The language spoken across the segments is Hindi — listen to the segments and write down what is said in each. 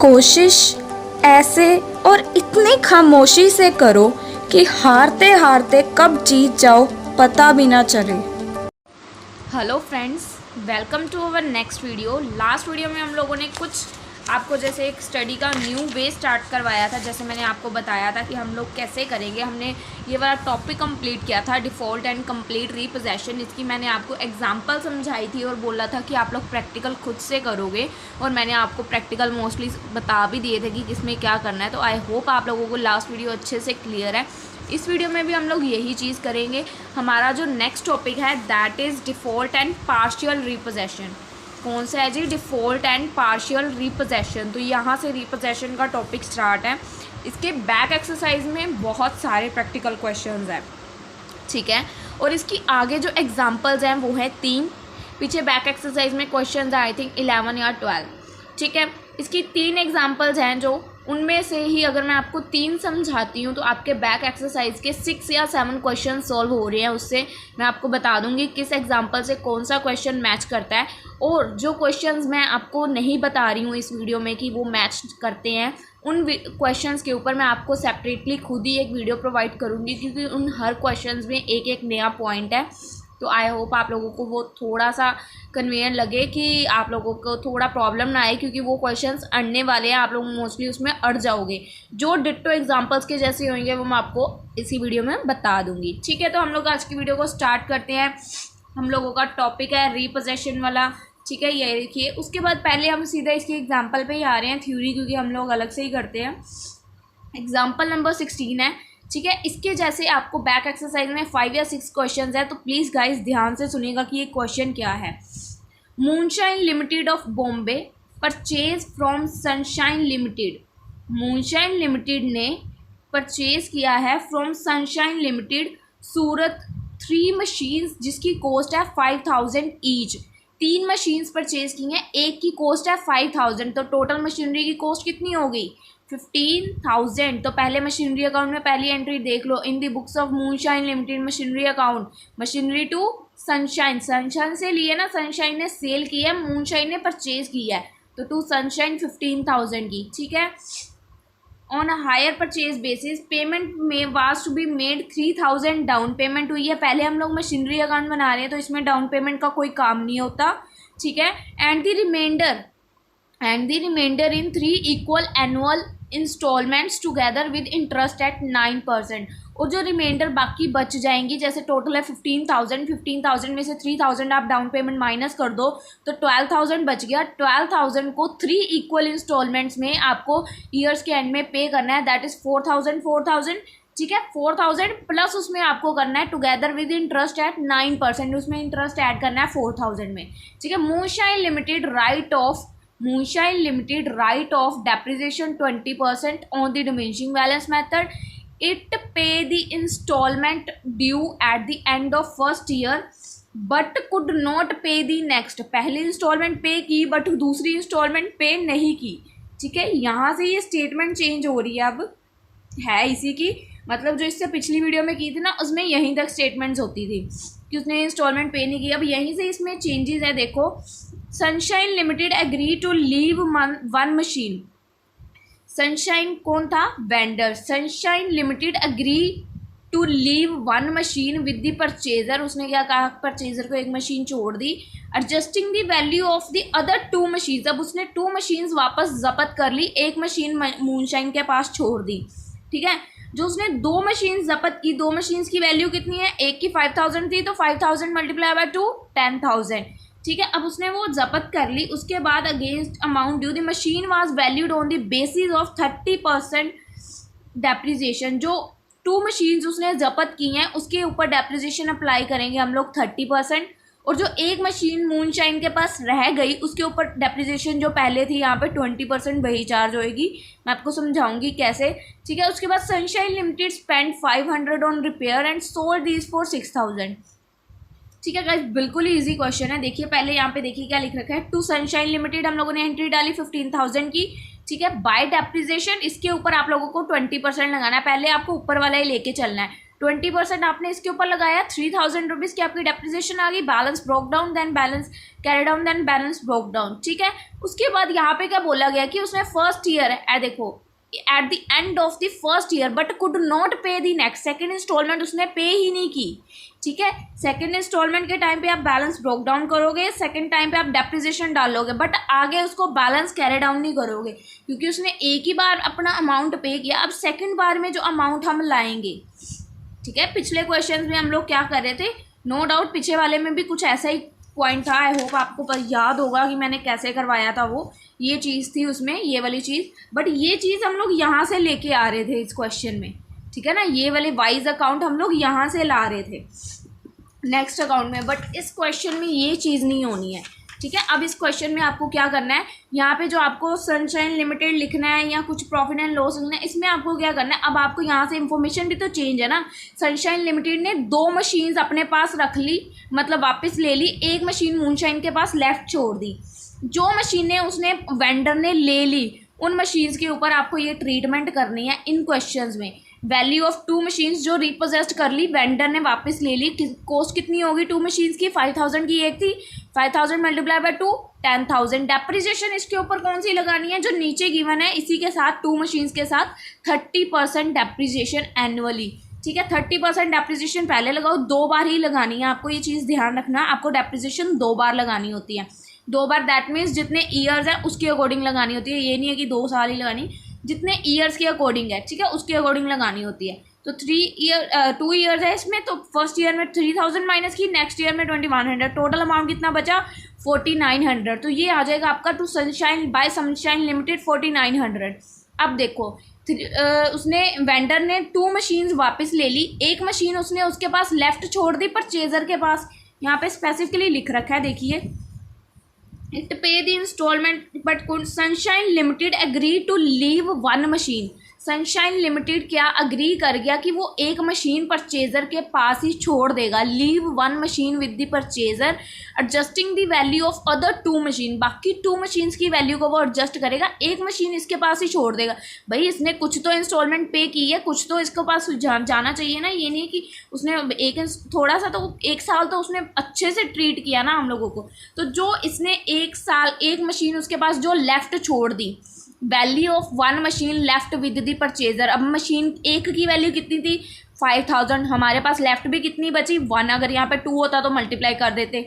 कोशिश ऐसे और इतनी खामोशी से करो कि हारते हारते कब जीत जाओ पता भी ना चले। Hello friends, welcome to our next video. Last video में हम लोगों ने कुछ आपको जैसे एक स्टडी का न्यू वे स्टार्ट करवाया था। जैसे मैंने आपको बताया था कि हम लोग कैसे करेंगे। हमने ये वाला टॉपिक कंप्लीट किया था, डिफ़ॉल्ट एंड कंप्लीट रीपोजेशन। इसकी मैंने आपको एग्जांपल समझाई थी और बोला था कि आप लोग प्रैक्टिकल खुद से करोगे, और मैंने आपको प्रैक्टिकल मोस्टली बता भी दिए थे कि किसमें क्या करना है। तो आई होप आप लोगों को लास्ट वीडियो अच्छे से क्लियर है। इस वीडियो में भी हम लोग यही चीज़ करेंगे। हमारा जो नेक्स्ट टॉपिक है that is default and partial repossession. कौन सा है जी? Default and partial repossession. तो यहाँ से रिपोजेशन का टॉपिक स्टार्ट है। इसके बैक एक्सरसाइज में बहुत सारे प्रैक्टिकल क्वेश्चंस हैं, ठीक है। और इसकी आगे जो एग्जांपल्स हैं वो हैं 3। पीछे बैक एक्सरसाइज में क्वेश्चंस हैं आई थिंक 11 या 12, ठीक है। इसकी 3 एग्जांपल्स हैं, जो उनमें से ही अगर मैं आपको 3 समझाती हूँ तो आपके बैक एक्सरसाइज के 6 या 7 क्वेश्चन सॉल्व हो रहे हैं। उससे मैं आपको बता दूंगी किस एग्जांपल से कौन सा क्वेश्चन मैच करता है। और जो क्वेश्चंस मैं आपको नहीं बता रही हूँ इस वीडियो में कि वो मैच करते हैं, उन क्वेश्चंस के ऊपर मैं आपको सेपरेटली खुद ही एक वीडियो प्रोवाइड करूँगी, क्योंकि उन हर क्वेश्चंस में एक एक नया पॉइंट है। तो आई होप आप लोगों को वो थोड़ा सा कन्वीनियंट लगे, कि आप लोगों को थोड़ा प्रॉब्लम ना आए, क्योंकि वो क्वेश्चंस अड़ने वाले हैं। आप लोग मोस्टली उसमें अड़ जाओगे। जो डिट्टो एग्जांपल्स के जैसे होंगे वो मैं आपको इसी वीडियो में बता दूंगी, ठीक है। तो हम लोग आज की वीडियो को स्टार्ट करते हैं। हम लोगों का टॉपिक है रिपोजेशन वाला, ठीक है। ये देखिए, उसके बाद पहले हम सीधा इसके एग्जाम्पल पे ही आ रहे हैं, थ्योरी क्योंकि हम लोग अलग से ही करते हैं। एग्जाम्पल नंबर 16 है, ठीक है। इसके जैसे आपको बैक एक्सरसाइज में 5 या 6 क्वेश्चंस है, तो प्लीज़ गाइस ध्यान से सुनिएगा कि ये क्वेश्चन क्या है। Moonshine limited of Bombay purchase from sunshine limited. Moonshine limited ने परचेज किया है from sunshine limited Surat 3 machines, जिसकी कॉस्ट है 5000 ईच। 3 मशीन्स परचेज की हैं, एक की कॉस्ट है 5000। तो टोटल मशीनरी की कॉस्ट कितनी हो गई? 15,000। तो पहले मशीनरी अकाउंट में पहली एंट्री देख लो, in the books of Moonshine Limited machinery account, machinery to Sunshine. Sunshine से लिए ना, सनशाइन ने सेल की है, मूनशाइन ने परचेज की है, तो टू सनशाइन 15,000 की, ठीक है। On hire purchase basis payment में was to be made 3,000 down payment हुई है। पहले हम लोग मशीनरी अकाउंट बना रहे हैं तो इसमें डाउन पेमेंट का कोई काम नहीं होता, ठीक है। And the reminder in 3 equal annual instalments together with interest at 9%। और जो रिमाइंडर बाकी बच जाएंगी, जैसे टोटल है 15,000 में से 3,000 आप डाउन पेमेंट माइनस कर दो तो 12,000 बच गया। 12,000 को 3 इक्वल इंस्टॉलमेंट्स में आपको ईयर्स के एंड में पे करना है, दैट इज़ 4,000, ठीक है। 4,000 प्लस उसमें आपको करना है टुगेदर विद इंटरेस्ट एट 9%, उसमें इंटरेस्ट ऐड करना है 4,000 में, ठीक है। Moonshine Limited write off depreciation 20% on the diminishing balance method. It pay the instalment due at the end of first year but could not pay the next. पहली इंस्टॉलमेंट पे की बट दूसरी इंस्टॉलमेंट पे नहीं की, ठीक है। यहाँ से ये स्टेटमेंट चेंज हो रही है, अब है इसी की, मतलब जो इससे पिछली वीडियो में की थी ना, उसमें यहीं तक स्टेटमेंट्स होती थी कि उसने इंस्टॉलमेंट पे नहीं की। अब यहीं से इसमें चेंजेस है, देखो। Sunshine Limited agree to leave 1 machine. Sunshine कौन था? Vendor. Sunshine Limited agree to leave 1 machine with the purchaser. उसने क्या कहा? परचेजर को एक मशीन छोड़ दी। Adjusting the value of the other 2 machines. अब उसने 2 मशीन्स वापस जब्त कर ली, एक मशीन मूनशाइन के पास छोड़ दी, ठीक है। जो उसने 2 मशीन जब्त की, 2 मशीन्स की वैल्यू कितनी है? एक की 5,000 थी, तो 5,000 मल्टीप्लाई बाय 2 10,000, ठीक है। अब उसने वो जब्त कर ली। उसके बाद against amount due the machine was valued on the basis of 30% depreciation. जो 2 मशीन्स उसने जब्त की हैं उसके ऊपर डेप्रिसिएशन अप्लाई करेंगे हम लोग 30%। और जो एक मशीन मूनशाइन के पास रह गई उसके ऊपर डेप्रिसिएशन जो पहले थी यहाँ पे 20% वही चार्ज होएगी। मैं आपको समझाऊंगी कैसे, ठीक है। उसके बाद sunshine limited spend 500 on repair and sold these for 6,000, ठीक है गाइस। बिल्कुल ही इजी क्वेश्चन है। देखिए पहले यहाँ पे देखिए क्या लिख रखा है। टू सनशाइन लिमिटेड हम लोगों ने एंट्री डाली 15,000 की, ठीक है। बाय डेप्रिसिएशन इसके ऊपर आप लोगों को 20% लगाना है, पहले आपको ऊपर वाला ही लेके चलना है। 20% आपने इसके ऊपर लगाया, 3000 रुपीज़ की आपकी डेप्रिसिएशन आ गई, balance broke down, then balance carry down, then balance broke down, ठीक है। उसके बाद यहाँ पे क्या बोला गया कि उसने फर्स्ट ईयर है, देखो eight the end of the first year but could not पे दी नेक्स्ट, सेकेंड इंस्टॉलमेंट उसने पे ही नहीं की, ठीक है। सेकेंड इंस्टॉलमेंट के टाइम पे आप बैलेंस ब्रोक डाउन करोगे, सेकेंड टाइम पे आप डेप्रिसिएशन डालोगे, बट आगे उसको बैलेंस कैरी डाउन नहीं करोगे क्योंकि उसने एक ही बार अपना अमाउंट पे किया। अब सेकेंड बार में जो अमाउंट हम लाएंगे, ठीक है, पिछले क्वेश्चन में हम लोग क्या कर रहे थे, नो डाउट पीछे वाले में भी कुछ ऐसा ही पॉइंट था, आई होप आपको याद होगा कि मैंने कैसे करवाया था, वो ये चीज़ थी उसमें, ये वाली चीज़, बट ये चीज़ हम लोग यहाँ से लेके आ रहे थे इस क्वेश्चन में, ठीक है ना, ये वाले वाइज अकाउंट हम लोग यहाँ से ला रहे थे नेक्स्ट अकाउंट में, बट इस क्वेश्चन में ये चीज़ नहीं होनी है, ठीक है। अब इस क्वेश्चन में आपको क्या करना है, यहाँ पे जो आपको सनशाइन लिमिटेड लिखना है या कुछ प्रॉफिट एंड लॉस लिखना है, इसमें आपको क्या करना है, अब आपको यहाँ से इन्फॉर्मेशन भी तो चेंज है ना। सनशाइन लिमिटेड ने 2 मशीन्स अपने पास रख ली, मतलब वापस ले ली, एक मशीन मूनशाइन के पास लेफ्ट छोड़ दी। जो मशीनें उसने वेंडर ने ले ली उन मशीन्स के ऊपर आपको ये ट्रीटमेंट करनी है इन क्वेश्चंस में। वैल्यू ऑफ 2 मशीन्स जो रिपोजेस्ट कर ली, वेंडर ने वापस ले ली, कॉस्ट कितनी होगी 2 मशीन्स की, 5000 की एक थी, 5000 मल्टीप्लाई बाय 2 10,000। डेप्रिसिएशन इसके ऊपर कौन सी लगानी है, जो नीचे गिवन है इसी के साथ 2 मशीन्स के साथ 30% डेप्रिसिएशन एनुअली, ठीक है। 30% डेप्रिसिएशन पहले लगाओ, 2 बार ही लगानी है, आपको ये चीज़ ध्यान रखना, आपको डेप्रिसिएशन 2 बार लगानी होती है, 2 बार, दैट मीन्स जितने ईयर्स हैं उसके अकॉर्डिंग लगानी होती है, ये नहीं है कि 2 साल ही लगानी, जितने ईयर्स के अकॉर्डिंग है, ठीक है, उसके अकॉर्डिंग लगानी होती है। तो 2 ईयर्स है इसमें, तो फर्स्ट ईयर में 3000 माइनस की, नेक्स्ट ईयर में 2100, टोटल अमाउंट कितना बचा 4900, तो ये आ जाएगा आपका to Sunshine by Sunshine Limited 4900। अब देखो उसने वेंडर ने 2 मशीन्स वापस ले ली, एक मशीन उसने उसके पास लेफ्ट छोड़ दी परचेजर के पास, यहाँ पे स्पेसिफिकली लिख रखा है, देखिए, it pay the instalment but could Sunshine Limited agree to leave 1 machine. Sunshine Limited क्या अग्री कर गया कि वो एक मशीन परचेजर के पास ही छोड़ देगा, leave 1 machine with the purchaser adjusting the value of other 2 machine, बाकी 2 मशीन्स की वैल्यू को वो एडजस्ट करेगा, एक मशीन इसके पास ही छोड़ देगा। भाई इसने कुछ तो इंस्टॉलमेंट पे की है, कुछ तो इसके पास जाना चाहिए ना, ये नहीं कि उसने थोड़ा सा तो 1 साल तो उसने अच्छे से ट्रीट किया ना हम लोगों को, तो जो इसने 1 साल एक मशीन उसके पास जो लेफ्ट छोड़ दी, value of 1 machine left with the purchaser, अब मशीन एक की वैल्यू कितनी थी 5000, हमारे पास लेफ्ट भी कितनी बची 1, अगर यहाँ पे 2 होता तो मल्टीप्लाई कर देते,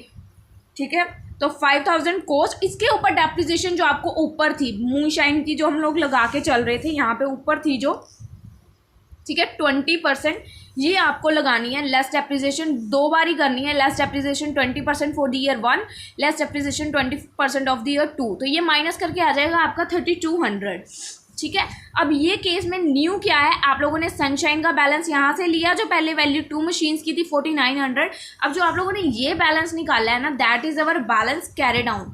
ठीक है। तो 5000 कॉस्ट, इसके ऊपर डेप्रिसिएशन जो आपको ऊपर थी मूनशाइन की जो हम लोग लगा के चल रहे थे, यहाँ पे ऊपर थी जो, ठीक है, 20% ये आपको लगानी है, लेस डेप्रिसिएशन 2 बार ही करनी है, less depreciation 20% for the year 1, less depreciation 20% of the year 2, तो ये माइनस करके आ जाएगा आपका 3200, ठीक है। अब ये केस में न्यू क्या है, आप लोगों ने सनशाइन का बैलेंस यहाँ से लिया जो पहले वैल्यू 2 मशीन्स की थी 4900, अब जो आप लोगों ने ये बैलेंस निकाला है ना, that is our balance carry down.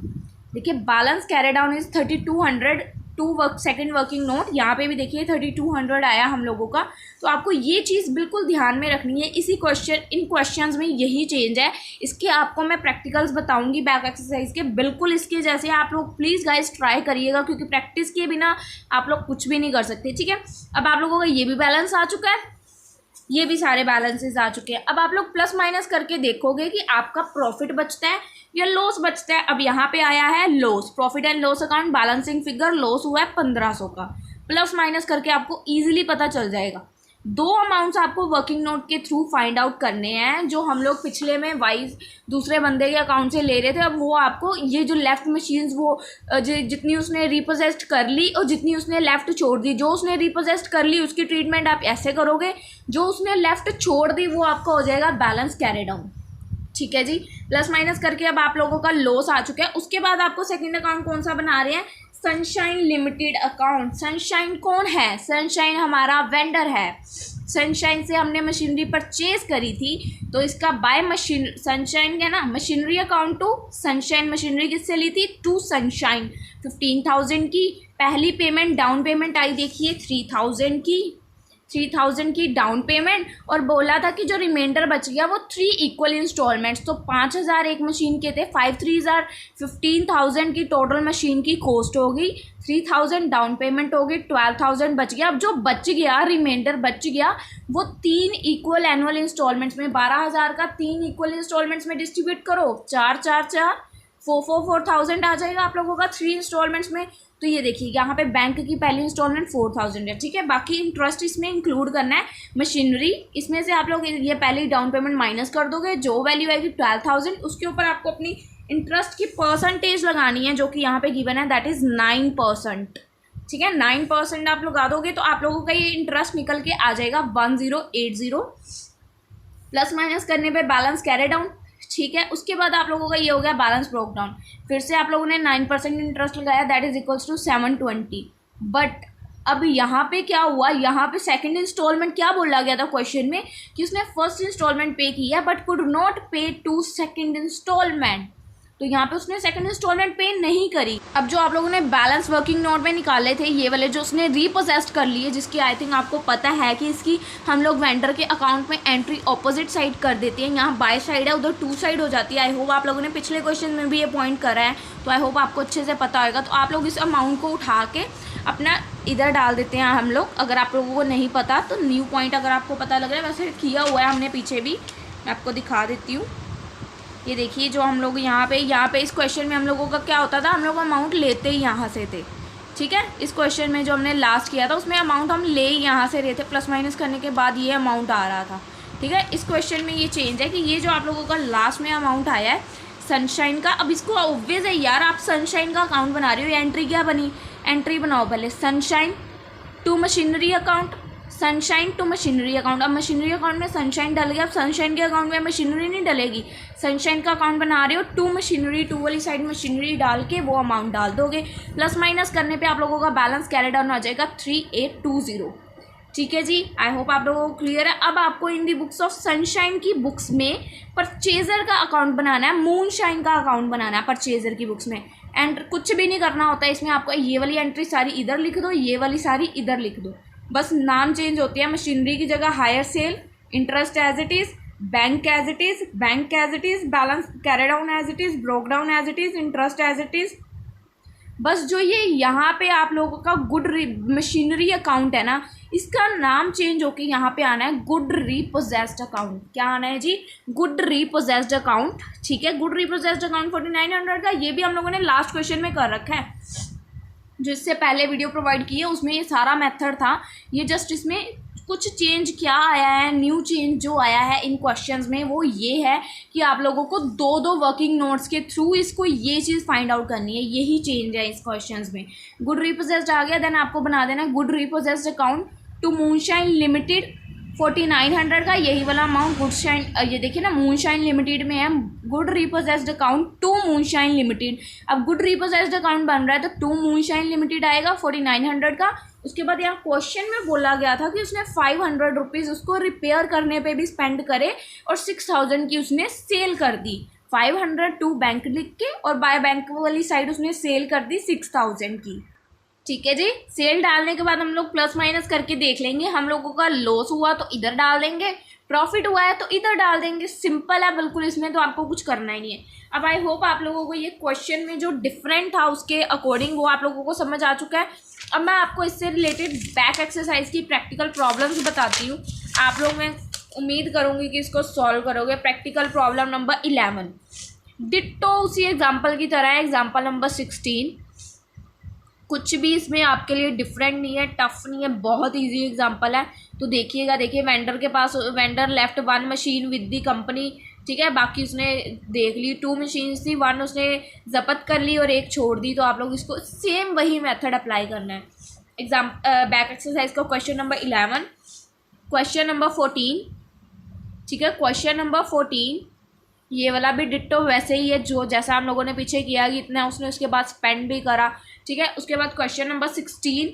देखिए balance carry down is 3200, second working note, यहाँ पे भी देखिए 3200 आया हम लोगों का। तो आपको ये चीज़ बिल्कुल ध्यान में रखनी है, इन क्वेश्चंस में यही चेंज है। इसके आपको मैं प्रैक्टिकल्स बताऊंगी बैक एक्सरसाइज के, बिल्कुल इसके जैसे आप लोग प्लीज़ गाइस ट्राई करिएगा, क्योंकि प्रैक्टिस के बिना आप लोग कुछ भी नहीं कर सकते, ठीक है। अब आप लोगों का ये भी बैलेंस आ चुका है, ये भी सारे बैलेंसेस आ चुके हैं। अब आप लोग प्लस माइनस करके देखोगे कि आपका प्रॉफिट बचता है या लॉस बचता है। अब यहाँ पे आया है loss, profit and loss account balancing figure, loss हुआ है 1500 का, प्लस माइनस करके आपको इजीली पता चल जाएगा। 2 अमाउंट्स आपको वर्किंग नोट के थ्रू फाइंड आउट करने हैं, जो हम लोग पिछले में वाइज दूसरे बंदे के अकाउंट से ले रहे थे। अब वो आपको ये जो लेफ्ट मशीन्स वो जितनी उसने रिपोजेस्ट कर ली और जितनी उसने लेफ्ट छोड़ दी, जो उसने रिपोजेस्ट कर ली उसकी ट्रीटमेंट आप ऐसे करोगे, जो उसने लेफ्ट छोड़ दी वो आपका हो जाएगा बैलेंस कैरी डाउन, ठीक है जी। प्लस माइनस करके अब आप लोगों का लॉस आ चुका है। उसके बाद आपको सेकंड अकाउंट कौन सा बना रहे हैं, सनशाइन लिमिटेड अकाउंट। सनशाइन कौन है, सनशाइन हमारा वेंडर है। सनशाइन से हमने मशीनरी परचेज करी थी, तो इसका बाय मशीन सनशाइन है ना, machinery account to Sunshine, machinery किससे ली थी, टू सनशाइन, 15,000 की पहली पेमेंट, डाउन पेमेंट आई देखिए 3000 की, 3000 की डाउन पेमेंट और बोला था कि जो रिमाइंडर बच गया वो 3 इक्वल इंस्टॉलमेंट्स, तो 5000 एक मशीन के थे, 5 3 15,000 की टोटल मशीन की कॉस्ट होगी, 3000 डाउन पेमेंट होगी, 12,000 बच गया। अब जो बच गया रिमाइंडर बच गया वो 3 इक्वल एनुअल इंस्टॉलमेंट्स में, 12,000 का 3 इक्वल इंस्टॉलमेंट्स में डिस्ट्रीब्यूट करो, 4 4 4 4,000 आ जाएगा आप लोगों का 3 इंस्टॉलमेंट्स में। तो ये देखिए यहाँ पे बैंक की पहली इंस्टॉलमेंट 4,000 है, ठीक है। बाकी इंटरेस्ट इसमें इंक्लूड करना है, मशीनरी इसमें से आप लोग ये पहली डाउन पेमेंट माइनस कर दोगे, जो वैल्यू आएगी 12,000 उसके ऊपर आपको अपनी इंटरेस्ट की परसेंटेज लगानी है, जो कि यहाँ पे गिवन है, दैट इज़ 9%, ठीक है। 9% आप लगा दोगे तो आप लोगों का ये इंटरेस्ट निकल के आ जाएगा 1080, प्लस माइनस करने पे बैलेंस कैरी डाउन, ठीक है। उसके बाद आप लोगों का ये हो गया बैलेंस ब्रोक डाउन, फिर से आप लोगों ने 9% इंटरेस्ट लगाया, दैट इज इक्वल्स टू 720। बट अब यहाँ पे क्या हुआ, यहाँ पे सेकंड इंस्टॉलमेंट क्या बोला गया था क्वेश्चन में कि उसने फर्स्ट इंस्टॉलमेंट पे किया बट कुड नॉट पे टू सेकंड इंस्टॉलमेंट, तो यहाँ पे उसने सेकंड इंस्टॉलमेंट पे नहीं करी। अब जो आप लोगों ने बैलेंस वर्किंग नोट में निकाले थे ये वाले जो उसने रीपोजेस्ट कर लिए, जिसकी आई थिंक आपको पता है कि इसकी हम लोग वेंडर के अकाउंट में एंट्री ऑपोजिट साइड कर देते हैं, यहाँ बाय साइड है उधर टू साइड हो जाती है। आई होप आप लोगों ने पिछले क्वेश्चन में भी ये पॉइंट करा है, तो आई होप आपको अच्छे से पता होगा। तो आप लोग इस अमाउंट को उठा के अपना इधर डाल देते हैं हम लोग, अगर आप लोगों को नहीं पता तो न्यू पॉइंट अगर आपको पता लग रहा है, वैसे किया हुआ है हमने पीछे भी, मैं आपको दिखा देती हूँ। ये देखिए जो हम लोग यहाँ पे इस क्वेश्चन में हम लोगों का क्या होता था, हम लोग अमाउंट लेते ही यहाँ से थे, ठीक है। इस क्वेश्चन में जो हमने लास्ट किया था उसमें अमाउंट हम ले ही यहाँ से रहे थे, प्लस माइनस करने के बाद ये अमाउंट आ रहा था, ठीक है। इस क्वेश्चन में ये चेंज है कि ये जो आप लोगों का लास्ट में अमाउंट आया है सनशाइन का, अब इसको ऑब्वियस है यार, आप सनशाइन का अकाउंट बना रहे हो, एंट्री क्या बनी, एंट्री बनाओ पहले Sunshine to machinery account, Sunshine to machinery account. अब मशीनरी अकाउंट में सनशाइन डल गया, अब सनशाइन के अकाउंट में मशीनरी नहीं डलेगी, सनशाइन का अकाउंट बना रहे हो टू मशीनरी, टू वाली साइड मशीनरी डाल के वो अमाउंट डाल दोगे, प्लस माइनस करने पे आप लोगों का बैलेंस कैरी डाउन आ जाएगा 3820, ठीक है जी। आई होप आप लोगों को क्लियर है। अब आपको इन दी बुक्स ऑफ सनशाइन की बुक्स में परचेजर का अकाउंट बनाना है, मूनशाइन का अकाउंट बनाना है परचेजर की बुक्स में, एंड कुछ भी नहीं करना होता है इसमें, आपको ये वाली एंट्री सारी इधर लिख दो, ये वाली सारी इधर लिख दो, बस नाम चेंज होती है, मशीनरी की जगह hire sale, interest as it is, bank as it is, bank as it is, balance carry down as it is, broke down as it is, interest as it is. बस जो ये यहाँ पे आप लोगों का गुड मशीनरी अकाउंट है ना, इसका नाम चेंज होके यहाँ पे आना है गुड रीपोजेस्ड अकाउंट। क्या आना है जी, गुड रीपोजेस्ड अकाउंट, ठीक है। गुड रीपोजेस्ड अकाउंट 4900 का, ये भी हम लोगों ने लास्ट क्वेश्चन में कर रखा है, जो इससे पहले वीडियो प्रोवाइड की है उसमें ये सारा मेथड था। ये जस्ट इसमें कुछ चेंज क्या आया है, न्यू चेंज जो आया है इन क्वेश्चंस में वो ये है कि आप लोगों को दो वर्किंग नोट्स के थ्रू इसको ये चीज़ फाइंड आउट करनी है, यही चेंज है इस क्वेश्चंस में। गुड रीपोजेस्ड आ गया, देन आपको बना देना good repossessed account to Moonshine Limited 4900 का, यही वाला अमाउंट गुडशाइन, ये देखिए ना मूनशाइन लिमिटेड में है, good repossessed account to Moonshine Limited. अब गुड रीपोजेस्ड अकाउंट बन रहा है तो टू मूनशाइन लिमिटेड आएगा 4900 का। उसके बाद यहाँ क्वेश्चन में बोला गया था कि उसने 500 रुपीज़ उसको रिपेयर करने पे भी स्पेंड करे और 6000 की उसने सेल कर दी, 500 टू बैंक लिख के और बाय बैंक वाली साइड उसने सेल कर दी 6000 की, ठीक है जी। सेल डालने के बाद हम लोग प्लस माइनस करके देख लेंगे, हम लोगों का लॉस हुआ तो इधर डाल देंगे, प्रॉफिट हुआ है तो इधर डाल देंगे, सिंपल है बिल्कुल, इसमें तो आपको कुछ करना ही नहीं है। अब आई होप आप लोगों को ये क्वेश्चन में जो डिफरेंट था उसके अकॉर्डिंग वो आप लोगों को समझ आ चुका है। अब मैं आपको इससे रिलेटेड बैक एक्सरसाइज की प्रैक्टिकल प्रॉब्लम्स बताती हूँ, आप लोग मैं उम्मीद करूँगी कि इसको सॉल्व करोगे। प्रैक्टिकल प्रॉब्लम नंबर 11 डिट्टो उसी एग्जाम्पल की तरह है, एग्जाम्पल नंबर 16, कुछ भी इसमें आपके लिए डिफरेंट नहीं है, टफ नहीं है, बहुत इजी एग्जांपल है। तो देखिएगा, देखिए वेंडर के पास, vendor left 1 machine with the company, ठीक है, बाकी उसने देख ली 2 मशीन्स थी, 1 उसने जब्त कर ली और 1 छोड़ दी। तो आप लोग इसको सेम वही मेथड अप्लाई करना है। बैक एक्सरसाइज का क्वेश्चन नंबर 11, क्वेश्चन नंबर 14, ठीक है, क्वेश्चन नंबर 14 ये वाला भी डिट्टो वैसे ही है जो जैसा हम लोगों ने पीछे किया कि इतना उसने उसके बाद स्पेंड भी करा, ठीक है। उसके बाद क्वेश्चन नंबर 16,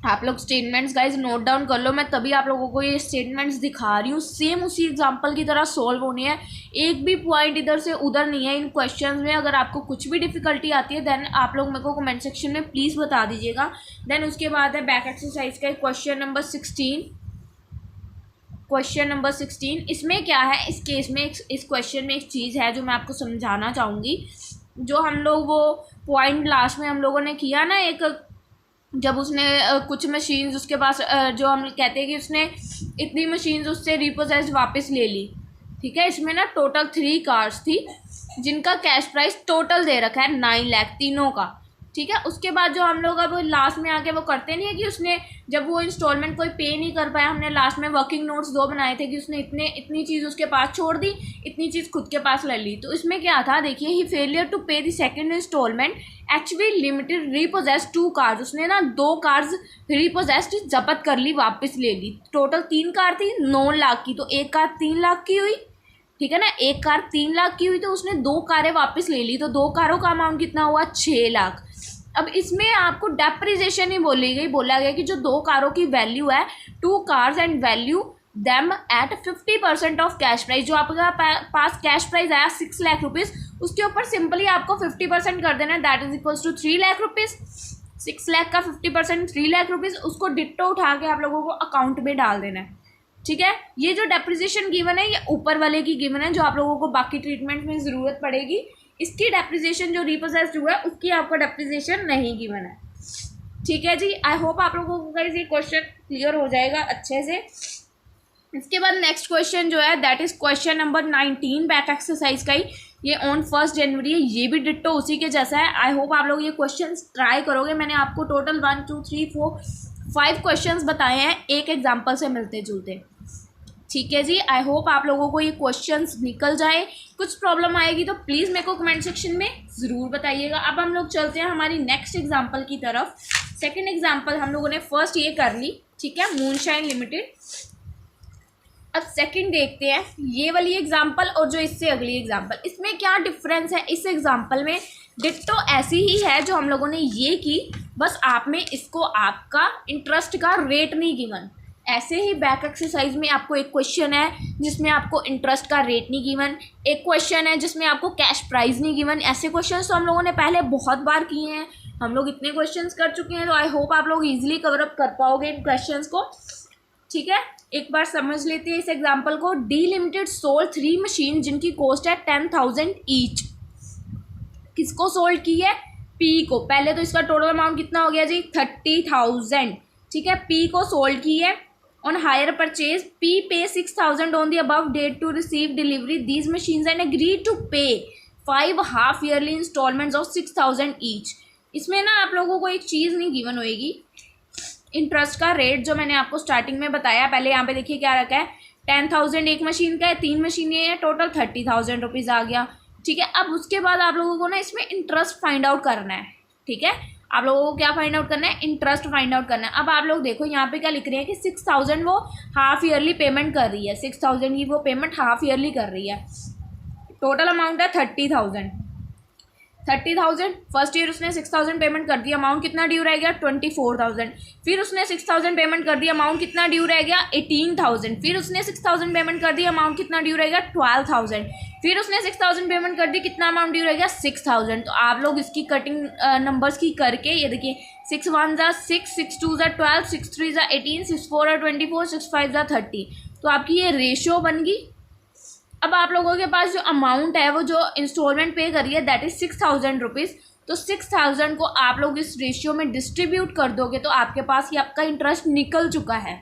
आप लोग स्टेटमेंट्स गाइज नोट डाउन कर लो, मैं तभी आप लोगों को ये स्टेटमेंट्स दिखा रही हूँ, सेम उसी एग्जांपल की तरह सॉल्व होनी है, एक भी पॉइंट इधर से उधर नहीं है इन क्वेश्चंस में। अगर आपको कुछ भी डिफिकल्टी आती है देन आप लोग मेरे को कमेंट सेक्शन में प्लीज़ बता दीजिएगा। देन उसके बाद है बैक एक्सरसाइज का क्वेश्चन नंबर 16। क्वेश्चन नंबर 16 इसमें क्या है, इस केस में इस क्वेश्चन में एक चीज़ है जो मैं आपको समझाना चाहूँगी। जो हम लोग वो पॉइंट लास्ट में हम लोगों ने किया ना, एक जब उसने कुछ मशीन्स उसके पास जो हम कहते हैं कि उसने इतनी मशीन्स उससे रिपोजेस्ड वापस ले ली, ठीक है। इसमें ना टोटल 3 कार्स थी जिनका कैश प्राइस टोटल दे रखा है 9 लाख तीनों का, ठीक है। उसके बाद जो हम लोग अब लास्ट में आके वो करते नहीं है कि उसने जब वो इंस्टॉलमेंट कोई पे नहीं कर पाया, हमने लास्ट में वर्किंग नोट्स 2 बनाए थे कि उसने इतनी चीज़ उसके पास छोड़ दी, इतनी चीज़ खुद के पास ले ली। तो इसमें क्या था देखिए, he failure to pay the second instalment actually limited repossessed 2 cars, उसने ना 2 कार्स रिपोजेस्ड जब्त कर ली, वापस ले ली। टोटल 3 कार थी 9 लाख की, तो एक कार 3 लाख की हुई, ठीक है ना। एक कार 3 लाख की हुई तो उसने 2 कारें वापस ले ली, तो 2 कारों का अमाउंट कितना हुआ 6 लाख। अब इसमें आपको डेप्रिसिएशन ही बोला गया कि जो 2 कारों की वैल्यू है 2 cars and value them at 50% of cash price. जो आपका पास कैश प्राइस आया 6 लाख रुपीज़, उसके ऊपर सिंपली आपको 50% कर देना है, that is equals to 3 lakh rupees. 6 lakh का 50% 3 लाख रुपीज़, उसको डिट्टो उठा के आप लोगों को अकाउंट में डाल देना है, ठीक है। ये जो डेप्रिसिएशन गिवन है ये ऊपर वाले की गिवन है, जो आप लोगों को बाकी ट्रीटमेंट में ज़रूरत पड़ेगी। इसकी डेप्रिसिएशन जो रिपोजेस्ड हुआ है उसकी आपको डेप्रिसिएशन नहीं गिवन है, ठीक है जी। आई होप आप लोगों को गाइस ये क्वेश्चन क्लियर हो जाएगा अच्छे से। इसके बाद नेक्स्ट क्वेश्चन जो है that is question number 19 back exercise का ही, ये ऑन 1 जनवरी है, ये भी डिट्टो उसी के जैसा है। आई होप आप लोग ये क्वेश्चन ट्राई करोगे। मैंने आपको टोटल 1 2 3 4 5 क्वेश्चन बताए हैं एक एग्जाम्पल से मिलते जुलते, ठीक है जी। आई होप आप लोगों को ये क्वेश्चंस निकल जाए। कुछ प्रॉब्लम आएगी तो प्लीज़ मेरे को कमेंट सेक्शन में ज़रूर बताइएगा। अब हम लोग चलते हैं हमारी नेक्स्ट एग्जांपल की तरफ। सेकंड एग्जांपल हम लोगों ने फर्स्ट ये कर ली, ठीक है, मूनशाइन लिमिटेड। अब सेकंड देखते हैं ये वाली एग्जांपल और जो इससे अगली एग्जांपल, इसमें क्या डिफरेंस है। इस एग्जांपल में डिट्टो ऐसी ही है जो हम लोगों ने ये की, बस आप में इसको आपका इंटरेस्ट का रेट नहीं गिवन। ऐसे ही बैक एक्सरसाइज में आपको एक क्वेश्चन है जिसमें आपको इंटरेस्ट का रेट नहीं गिवन, एक क्वेश्चन है जिसमें आपको कैश प्राइस नहीं गिवन। ऐसे क्वेश्चंस तो हम लोगों ने पहले बहुत बार किए हैं, हम लोग इतने क्वेश्चंस कर चुके हैं, तो आई होप आप लोग इजीली कवर अप कर पाओगे इन क्वेश्चंस को, ठीक है। एक बार समझ लेते हैं इस एग्जाम्पल को। डी लिमिटेड सोल्ड 3 मशीन जिनकी कॉस्ट है 10,000 ईच। किसको सोल्ड की है, पी को। पहले तो इसका टोटल अमाउंट कितना हो गया जी 30,000, ठीक है। पी को सोल्ड की है on hire purchase, P pay 6,000 on the above date to receive delivery these machines and agreed to pay 5 half yearly installments of 6,000 each। इसमें ना आप लोगों को एक चीज़ नहीं गिवन होएगी, इंटरेस्ट का रेट जो मैंने आपको स्टार्टिंग में बताया। पहले यहाँ पे देखिए क्या रखा है, 10,000 एक मशीन का है, 3 मशीनें हैं, टोटल 30,000 रुपीज़ आ गया, ठीक है। अब उसके बाद आप लोगों को ना इसमें इंटरेस्ट फाइंड आउट करना है, ठीक है। आप लोगों को क्या फाइंड आउट करना है, इंटरेस्ट फाइंड आउट करना है। अब आप लोग देखो यहाँ पे क्या लिख रहे हैं कि 6,000 वो हाफ ईयरली पेमेंट कर रही है, 6,000 की वो पेमेंट हाफ ईयरली कर रही है। टोटल अमाउंट है 30,000। फर्स्ट ईयर उसने 6,000 पेमेंट कर दिया, अमाउंट कितना ड्यू रह गया 24,000। फिर उसने 6,000 पेमेंट कर दिया, अमाउंट कितना ड्यू रह गया 18,000। फिर उसने 6,000 पेमेंट कर दिया, अमाउंट कितना ड्यू रह गया 12,000। फिर उसने 6,000 पेमेंट कर दी, कितना अमाउंट ड्यू रह गया 6,000। तो आप लोग इसकी कटिंग नंबर्स की करके ये देखिए 6 1 ज़ा 6, 6 2 ज़ा 12, 6 3 ज़ा 18, 6 4 ज़ा 24, 6 5 ज़ा 30। तो आपकी ये रेशियो बन गई। अब आप लोगों के पास जो अमाउंट है वो जो इंस्टॉलमेंट पे करी है दैट इज 6,000 रुपीज़। तो 6,000 को आप लोग इस रेशियो में डिस्ट्रीब्यूट कर दोगे तो आपके पास ये आपका इंटरेस्ट निकल चुका है।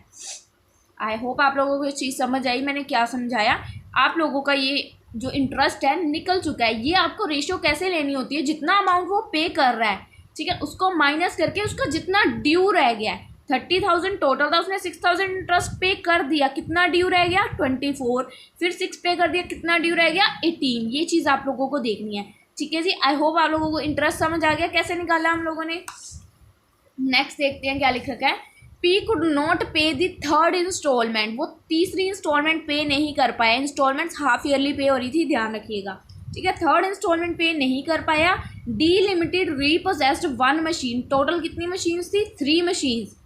आई होप आप लोगों को ये चीज़ समझ आई मैंने क्या समझाया। आप लोगों का ये जो इंटरेस्ट है निकल चुका है। ये आपको रेशियो कैसे लेनी होती है, जितना अमाउंट वो पे कर रहा है, ठीक है, उसको माइनस करके उसका जितना ड्यू रह गया है। 30,000 टोटल था, उसने 6,000 इंटरेस्ट पे कर दिया, कितना ड्यू रह गया 24। फिर 6 पे कर दिया, कितना ड्यू रह गया 18। ये चीज़ आप लोगों को देखनी है, ठीक है जी। आई होप आप लोगों को इंटरेस्ट समझ आ गया कैसे निकाला हम लोगों ने। नेक्स्ट देखते हैं क्या लिख रखा है। P could not pay the third instalment, वो तीसरी इंस्टॉलमेंट पे नहीं कर पाया। इंस्टॉलमेंट्स हाफ ईयरली पे हो रही थी, ध्यान रखिएगा, ठीक है। थर्ड इंस्टॉलमेंट पे नहीं कर पाया। डी लिमिटेड रीपोसेस्ड 1 मशीन, टोटल कितनी मशीन्स थी 3 मशीन्स।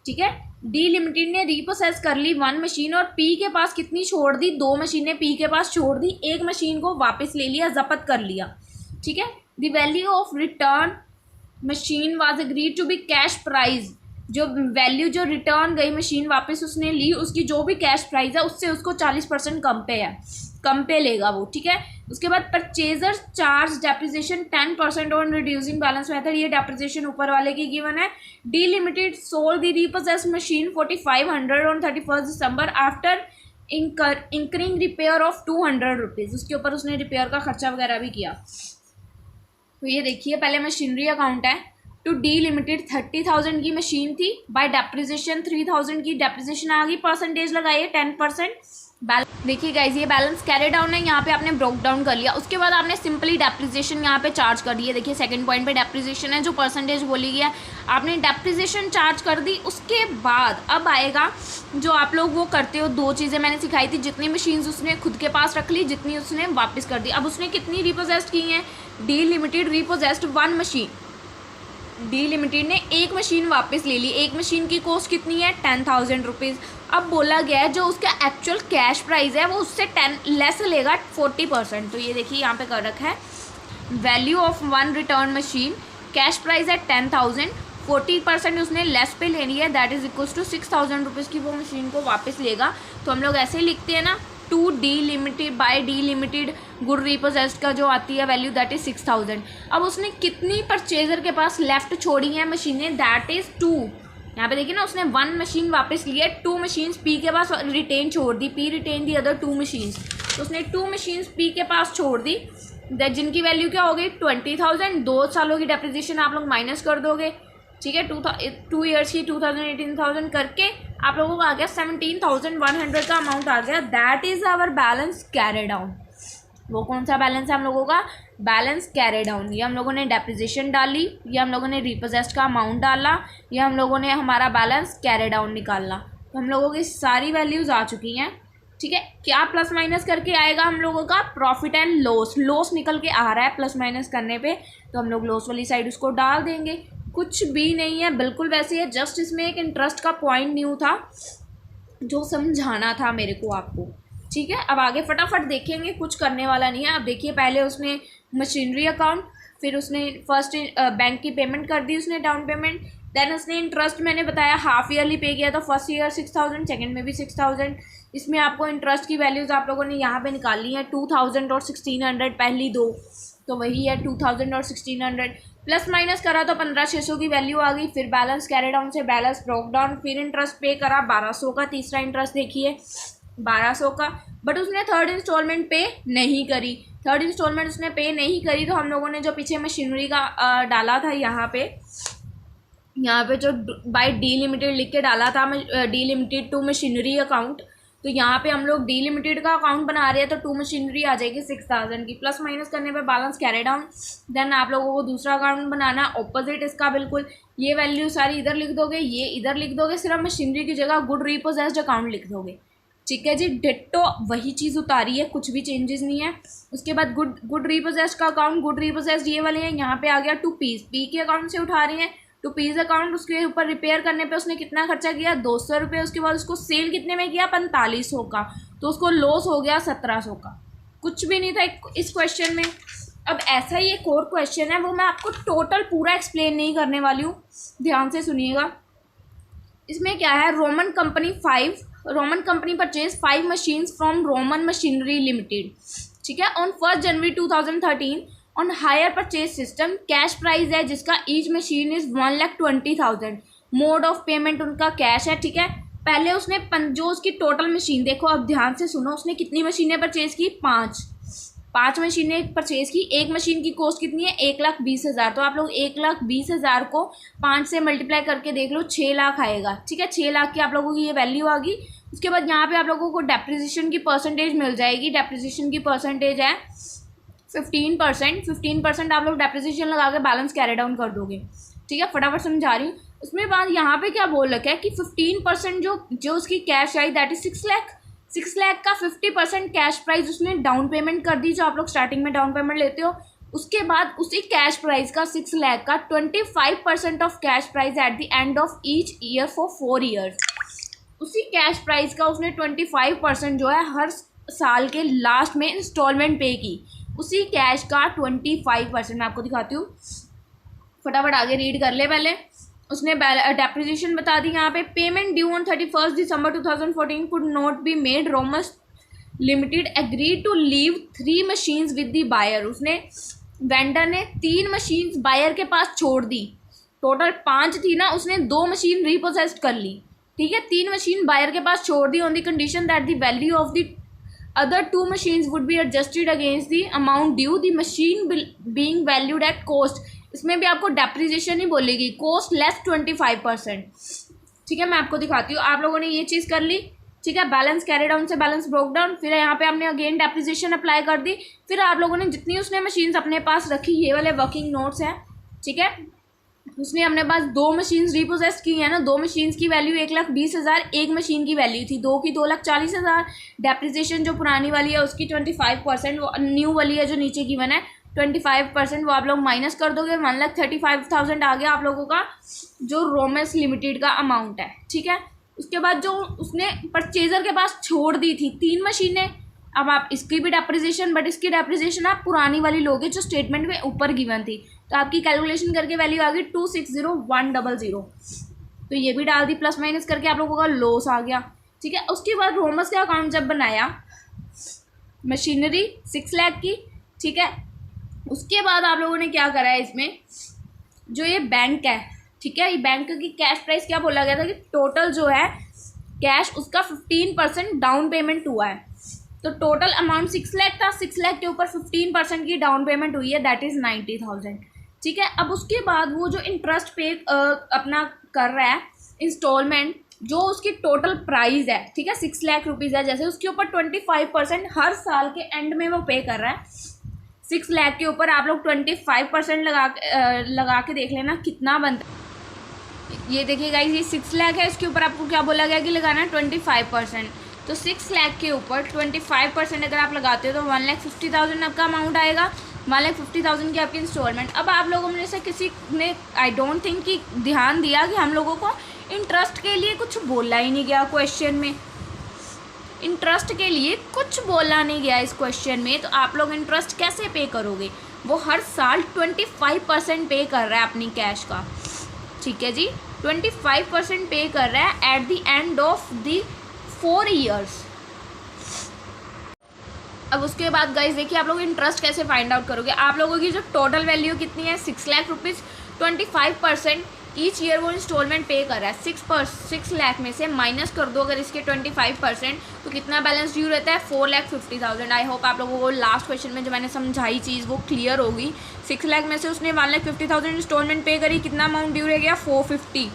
ठीक है। डी लिमिटेड ने रीपोसेस कर ली 1 मशीन और पी के पास कितनी छोड़ दी, 2 मशीनें पी के पास छोड़ दी, 1 मशीन को वापस ले लिया, जब्त कर लिया, ठीक है। The value of return machine was agreed to be cash prize, जो वैल्यू जो रिटर्न गई मशीन वापस उसने ली, उसकी जो भी कैश प्राइस है उससे उसको 40% कम पे लेगा वो, ठीक है। उसके बाद purchaser charge depreciation 10% on reducing balance method, ये डेप्रिसिएशन ऊपर वाले की गिवन है। D Limited sold the repossessed machine 4500 on 31 December after incurring repair of 200 rupees, उसके ऊपर उसने रिपेयर का खर्चा वगैरह भी किया। तो ये देखिए पहले मशीनरी अकाउंट है। टू डी लिमिटेड 30,000 की मशीन थी, बाय डेप्रिसिएशन 3,000 की डेप्रिसिएशन आ गई, परसेंटेज लगाइए 10%। देखिए गाइज ये बैलेंस कैरी डाउन है, यहाँ पे आपने ब्रोक डाउन कर लिया। उसके बाद आपने सिंपली डेप्रिसिएशन यहाँ पे चार्ज कर दी है। देखिए सेकंड पॉइंट पे डेप्रिसिएशन है, जो परसेंटेज बोली गई है, आपने डेप्रिसिएशन चार्ज कर दी। उसके बाद अब आएगा जो आप लोग वो करते हो, 2 चीज़ें मैंने सिखाई थी, जितनी मशीन्स उसने खुद के पास रख ली, जितनी उसने वापस कर दी। अब उसने कितनी रिपोजेस्ट की हैं, D Limited repossessed 1 machine, D Limited ने 1 मशीन वापस ले ली। 1 मशीन की कॉस्ट कितनी है, 10,000 रुपीज़। अब बोला गया है जो उसका एक्चुअल कैश प्राइस है वो उससे 10 लेस लेगा 40%। तो ये देखिए यहाँ पे कर रखा है value of 1 return machine, cash price है 10,000, 40% उसने लेस पे लेनी है, that is equals to 6,000 rupees की वो मशीन को वापस लेगा। तो हम लोग ऐसे ही लिखते हैं ना, to D Limited by D Limited good repossessed का जो आती है वैल्यू दैट इज 6,000। अब उसने कितनी परचेजर के पास लेफ्ट छोड़ी हैं मशीनें, दैट इज 2। यहाँ पे देखिए ना उसने 1 मशीन वापस ली है, 2 मशीन्स पी के पास रिटेन छोड़ दी, P retain the other 2 machines, तो उसने 2 मशीन्स पी के पास छोड़ दी, जिनकी वैल्यू क्या हो गई 20,000। 2 सालों की डेप्रिसिएशन आप लोग माइनस कर दोगे, ठीक है। 2 ईयर्स की 18,000 करके आप लोगों को आ गया 17,100 का अमाउंट आ गया, that is our balance carry down. वो कौन सा बैलेंस है हम लोगों का, बैलेंस कैरी डाउन। ये हम लोगों ने डेप्रिसिएशन डाली, ये हम लोगों ने रिपोजेस्ट का अमाउंट डाला, ये हम लोगों ने हमारा बैलेंस कैरी डाउन निकाला। तो हम लोगों की सारी वैल्यूज़ आ चुकी हैं, ठीक है। क्या प्लस माइनस करके आएगा हम लोगों का, प्रॉफिट एंड लॉस, लॉस निकल के आ रहा है प्लस माइनस करने पे, तो हम लोग लॉस वाली साइड उसको डाल देंगे। कुछ भी नहीं है, बिल्कुल वैसे है, जस्ट इसमें एक इंटरेस्ट का पॉइंट न्यू था जो समझाना था मेरे को आपको, ठीक है। अब आगे फटाफट देखेंगे, कुछ करने वाला नहीं है। अब देखिए पहले उसने मशीनरी अकाउंट, फिर उसने फर्स्ट बैंक की पेमेंट कर दी उसने, डाउन पेमेंट, देन उसने इंटरेस्ट मैंने बताया हाफ ईयरली पे किया था, फर्स्ट ईयर 6,000, सेकंड में भी 6,000। इसमें आपको इंटरेस्ट की वैल्यूज़ आप लोगों ने यहाँ पे निकालनी है, 2,000 और 1,600 पहली 2, तो वही है 2,000 और 1,600, प्लस माइनस करा तो 15,600 की वैल्यू आ गई। फिर बैलेंस कैरी डाउन से बैलेंस ब्रोक डाउन, फिर इंटरेस्ट पे करा 1,200 का, तीसरा इंटरेस्ट देखिए 1,200 का, बट उसने थर्ड इंस्टॉलमेंट पे नहीं करी। थर्ड इंस्टॉलमेंट उसने पे नहीं करी, तो हम लोगों ने जो पीछे मशीनरी का डाला था यहाँ पे जो बाय डी लिमिटेड लिख के डाला था, D Limited to machinery account, तो यहाँ पे हम लोग डी लिमिटेड का अकाउंट बना रहे हैं, तो 2 मशीनरी आ जाएगी 6,000 की, प्लस माइनस करने पे बैलेंस कैरी डाउन। देन आप लोगों को दूसरा अकाउंट बनाना ऑपोजिट इसका, बिल्कुल ये वैल्यू सारी इधर लिख दोगे, ये इधर लिख दोगे, सिर्फ मशीनरी की जगह गुड रिपोजेस्ड अकाउंट लिख दोगे, ठीक है जी। डिट्टो वही चीज़ उतारी है, कुछ भी चेंजेस नहीं है। उसके बाद गुड रिपोजेस्ड का अकाउंट, गुड रिपोजेस्ड ये वाले हैं, यहाँ पे आ गया 2 पीस, पी के अकाउंट से उठा रहे हैं 2 पीस अकाउंट। उसके ऊपर रिपेयर करने पे उसने कितना खर्चा किया, 200 रुपये। उसके बाद उसको सेल कितने में किया, 4500 का, तो उसको लॉस हो गया 1,700 का। कुछ भी नहीं था इस क्वेश्चन में। अब ऐसा ही एक और क्वेश्चन है, वो मैं आपको टोटल पूरा एक्सप्लेन नहीं करने वाली हूँ, ध्यान से सुनिएगा। इसमें क्या है, Roman company purchase 5 machines from Roman machinery limited, ठीक है, on 1 January 2013 on hire purchase system. Cash price है जिसका each machine is 1,20,000। Mode of payment उनका कैश है, ठीक है। पहले उसने जो उसकी टोटल मशीन, देखो अब ध्यान से सुनो, उसने कितनी मशीनें परचेज़ की, 5 मशीनें परचेज़ की। एक मशीन की कॉस्ट कितनी है, 1,20,000। तो आप लोग 1,20,000 को 5 से मल्टीप्लाई करके देख लो, 6 लाख आएगा, ठीक है। 6 लाख की आप लोगों की ये वैल्यू आ गई। उसके बाद यहाँ पे आप लोगों को डेप्रिसिएशन की परसेंटेज मिल जाएगी। डेप्रिसिएशन की परसेंटेज है 15%। आप लोग डेप्रिसिएशन लगा के बैलेंस कैरी डाउन कर दोगे, ठीक है। फटाफट समझा रही हूँ। उसमें बात यहाँ पे क्या बोल रखा है कि 15% जो उसकी cash I that is 6 lakh. 6 lakh का 50% कैश प्राइस उसने डाउन पेमेंट कर दी, जो आप लोग स्टार्टिंग में डाउन पेमेंट लेते हो। उसके बाद उसी कैश प्राइस का 6 लाख का 25% of cash price at the end of each year for 4 years. उसी कैश प्राइस का उसने 25% जो है हर साल के लास्ट में इंस्टॉलमेंट पे की। उसी कैश का 25%, मैं आपको दिखाती हूँ, फटाफट आगे रीड कर ले। पहले उसने डेप्रिसिएशन बता दी यहाँ पे। Payment due on 31 December 2014 could not be made. Romus Limited agree to leave 3 machines with the buyer. उसने वेंडर ने 3 मशीन्स बायर के पास छोड़ दी। टोटल 5 थी ना, उसने 2 मशीन रिपोसेस्ड कर ली, ठीक है। 3 मशीन बायर के पास छोड़ दी on the condition that the value of the other 2 machines would be adjusted against the amount due, the machine being valued at cost. इसमें भी आपको डेप्रिसिएशन ही बोलेगी, कॉस्ट लेस 25%, ठीक है। मैं आपको दिखाती हूँ। आप लोगों ने ये चीज़ कर ली, ठीक है। बैलेंस कैरी डाउन से बैलेंस ब्रोक डाउन, फिर यहाँ पे आपने अगेन डेप्रिसिएशन अप्लाई कर दी। फिर आप लोगों ने जितनी उसने मशीन्स अपने पास रखी, ये वाले वर्किंग नोट्स हैं, ठीक है। उसने अपने पास 2 मशीन्स रिपोसेस की है ना, 2 मशीन्स की वैल्यू 1,20,000, एक मशीन की वैल्यू थी 2 की 2,40,000। डेप्रिसिएशन जो पुरानी वाली है उसकी 25%, वो न्यू वाली है जो नीचे गिवन है 25%, वो आप लोग माइनस कर दोगे। 1,35,000 आ गया आप लोगों का जो रोमस लिमिटेड का अमाउंट है, ठीक है। उसके बाद जो उसने परचेजर के पास छोड़ दी थी 3 मशीनें, अब आप इसकी भी डेप्रिसिएशन, बट इसकी डेप्रिसिएशन आप पुरानी वाली लोगे जो स्टेटमेंट में ऊपर गिवन थी। तो आपकी कैलकुलेशन करके वैल्यू आ गई 260,100। तो ये भी डाल दी, प्लस माइनस करके आप लोगों का लॉस आ गया, ठीक है। उसके बाद रोमस का अकाउंट जब बनाया, मशीनरी 6 लाख की, ठीक है। उसके बाद आप लोगों ने क्या करा है, इसमें जो ये बैंक है, ठीक है, ये बैंक की कैश प्राइस क्या बोला गया था कि टोटल जो है कैश उसका 15% डाउन पेमेंट हुआ है। तो टोटल अमाउंट 6 लाख था, 6 लाख के ऊपर 15% की डाउन पेमेंट हुई है, दैट इज़ 90,000, ठीक है। अब उसके बाद वो जो इंटरेस्ट पे अपना कर रहा है इंस्टॉलमेंट, जो उसकी टोटल प्राइस है, ठीक है, 6 लाख रुपीज़ है, जैसे उसके ऊपर 25% हर साल के एंड में वो पे कर रहा है। 6 लाख के ऊपर आप लोग 25% लगा के देख लेना कितना बनता है। ये देखिए गाइस, ये 6 लाख है, इसके ऊपर आपको क्या बोला गया कि लगाना है 25%। तो 6 लाख के ऊपर 25% अगर आप लगाते हो तो 1,50,000 आपका अमाउंट आएगा। 1,50,000 की आपकी इंस्टॉलमेंट। अब आप लोगों में से किसी ने आई डोंट थिंक कि ध्यान दिया कि हम लोगों को इंटरेस्ट के लिए कुछ बोला ही नहीं गया क्वेश्चन में। इंटरेस्ट के लिए कुछ बोला नहीं गया इस क्वेश्चन में। तो आप लोग इंटरेस्ट कैसे पे करोगे? वो हर साल 25% पे कर रहा है अपनी कैश का, ठीक है जी। 25% पे कर रहा है eight the end of the 4 years. अब उसके बाद गाइस देखिए, आप लोग इंटरेस्ट कैसे फाइंड आउट करोगे। आप लोगों की जो टोटल वैल्यू कितनी है, 6 लाख रुपीज़, 25% ईच ईयर वो इंस्टॉलमेंट पे कर रहा है। 6 लाख में से माइनस कर दो अगर इसके 25%, तो कितना बैलेंस ड्यू रहता है, 4,50,000। आई होप आप लोगों को लास्ट क्वेश्चन में जो मैंने समझाई चीज़ वो क्लियर होगी। 6 लाख में से उसने 1,50,000 इंस्टॉलमेंट पे करी, कितना अमाउंट ड्यू रह गया, 450।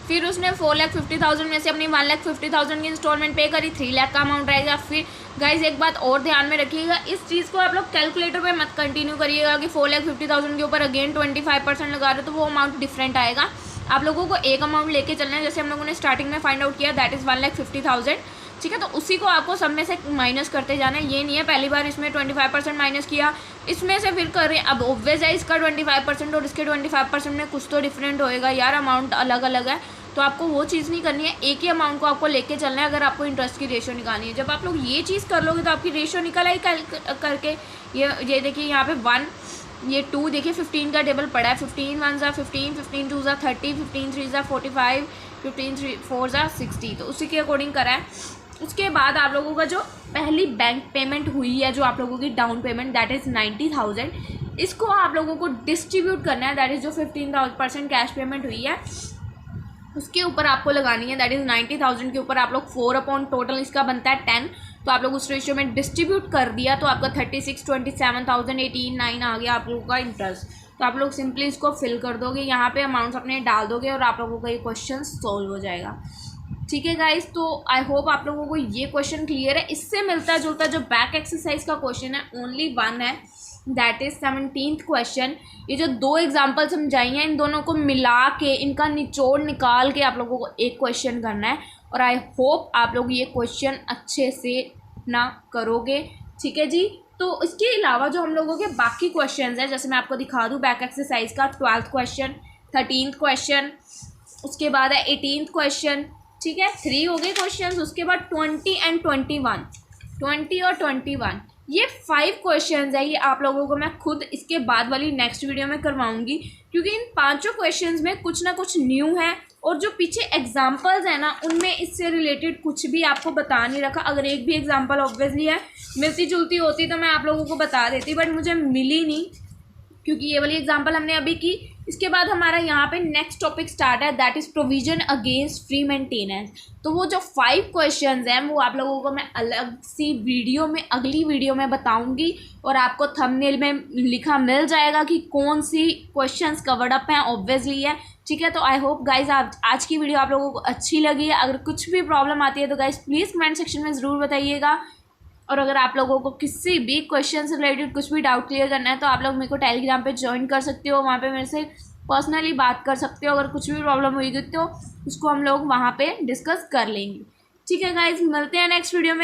फिर उसने 4,50,000 में से अपनी 1,50,000 की इंस्टॉलमेंट पे करी, 3 लाख का अमाउंट रहेगा। फिर गाइज एक बात और ध्यान में रखिएगा, इस चीज़ को आप लोग कैलकुलेटर पे मत कंटिन्यू करिएगा कि 4,50,000 के ऊपर अगेन 25% लगा रहे हो तो वो अमाउंट डिफरेंट आएगा। आप लोगों को एक अमाउंट लेके चलना है, जैसे हम लोगों ने स्टार्टिंग में फाइंड आउट किया, दैट इज़ 1,50,000, ठीक है। तो उसी को आपको सब में से माइनस करते जाना है। ये नहीं है पहली बार इसमें 25% माइनस किया, इसमें से फिर कर रहे हैं। अब ऑब्वियस है इसका 25% और इसके 25% में कुछ तो डिफरेंट होएगा यार, अमाउंट अलग अलग है। तो आपको वो चीज़ नहीं करनी है, एक ही अमाउंट को आपको लेके चलना है अगर आपको इंटरेस्ट की रेशियो निकालनी है। जब आप लोग ये चीज़ कर लोगे तो आपकी रेशियो निकल आई करके। ये देखिए यहाँ पे 1, ये 2, देखिए 15 का टेबल पड़ा है। 15 1 ज़ा 15, 15 2 ज़ा 30, 15 3 ज़ा 45, 15 4 ज़ा 60। तो उसी के अकॉर्डिंग करा है। उसके बाद आप लोगों का जो पहली बैंक पेमेंट हुई है, जो आप लोगों की डाउन पेमेंट, दैट इज़ 90,000, इसको आप लोगों को डिस्ट्रीब्यूट करना है। दैट इज़ जो 15% कैश पेमेंट हुई है उसके ऊपर आपको लगानी है। दैट इज़ 90,000 के ऊपर आप लोग 4 टोटल इसका बनता है 10, तो आप लोग उस रेशियो में डिस्ट्रीब्यूट कर दिया तो आपका 36, 27,000, 18, 9 आ गया आप लोगों का इंटरेस्ट। तो आप लोग सिंपली इसको फिल कर दोगे, यहाँ पे अमाउंट्स अपने डाल दोगे और आप लोगों का ये क्वेश्चन सॉल्व हो जाएगा, ठीक है गाइस। तो आई होप आप लोगों को ये क्वेश्चन क्लियर है। इससे मिलता जुलता जो बैक एक्सरसाइज का क्वेश्चन है ओनली 1 है, दैट इज़ 17th क्वेश्चन। ये जो 2 एग्जाम्पल समझाई हैं, इन दोनों को मिला के इनका निचोड़ निकाल के आप लोगों को एक क्वेश्चन करना है। और आई होप आप लोग ये क्वेश्चन अच्छे से ना करोगे, ठीक है जी। तो इसके अलावा जो हम लोगों के बाकी क्वेश्चंस हैं, जैसे मैं आपको दिखा दूँ बैक एक्सरसाइज का 12th क्वेश्चन, 13th क्वेश्चन, उसके बाद है 18th क्वेश्चन, ठीक है, 3 हो गए क्वेश्चंस। उसके बाद 20 एंड 21, 20 और 21, ये 5 क्वेश्चंस है। ये आप लोगों को मैं खुद इसके बाद वाली नेक्स्ट वीडियो में करवाऊंगी, क्योंकि इन 5 क्वेश्चंस में कुछ ना कुछ न्यू है, और जो पीछे एग्जाम्पल्स है ना उनमें इससे रिलेटेड कुछ भी आपको बता नहीं रखा। अगर एक भी एग्जाम्पल ऑब्वियसली है मिलती जुलती होती तो मैं आप लोगों को बता देती, बट मुझे मिली नहीं, क्योंकि ये वाली एग्जाम्पल हमने अभी की। इसके बाद हमारा यहाँ पे नेक्स्ट टॉपिक स्टार्ट है, that is provision against free maintenance. तो वो जो 5 क्वेश्चंस हैं वो आप लोगों को मैं अलग सी वीडियो में, अगली वीडियो में बताऊंगी, और आपको थंबनेल में लिखा मिल जाएगा कि कौन सी क्वेश्चंस कवर्ड अप हैं, ऑब्वियसली है, ठीक है। तो आई होप गाइज आज की वीडियो आप लोगों को अच्छी लगी है। अगर कुछ भी प्रॉब्लम आती है तो गाइज प्लीज़ कमेंट सेक्शन में ज़रूर बताइएगा, और अगर आप लोगों को किसी भी क्वेश्चन से रिलेटेड कुछ भी डाउट क्लियर करना है तो आप लोग मेरे को टेलीग्राम पे ज्वाइन कर सकते हो, वहाँ पे मेरे से पर्सनली बात कर सकते हो। अगर कुछ भी प्रॉब्लम होगी तो उसको हम लोग वहाँ पे डिस्कस कर लेंगे, ठीक है गाइज। मिलते हैं नेक्स्ट वीडियो में।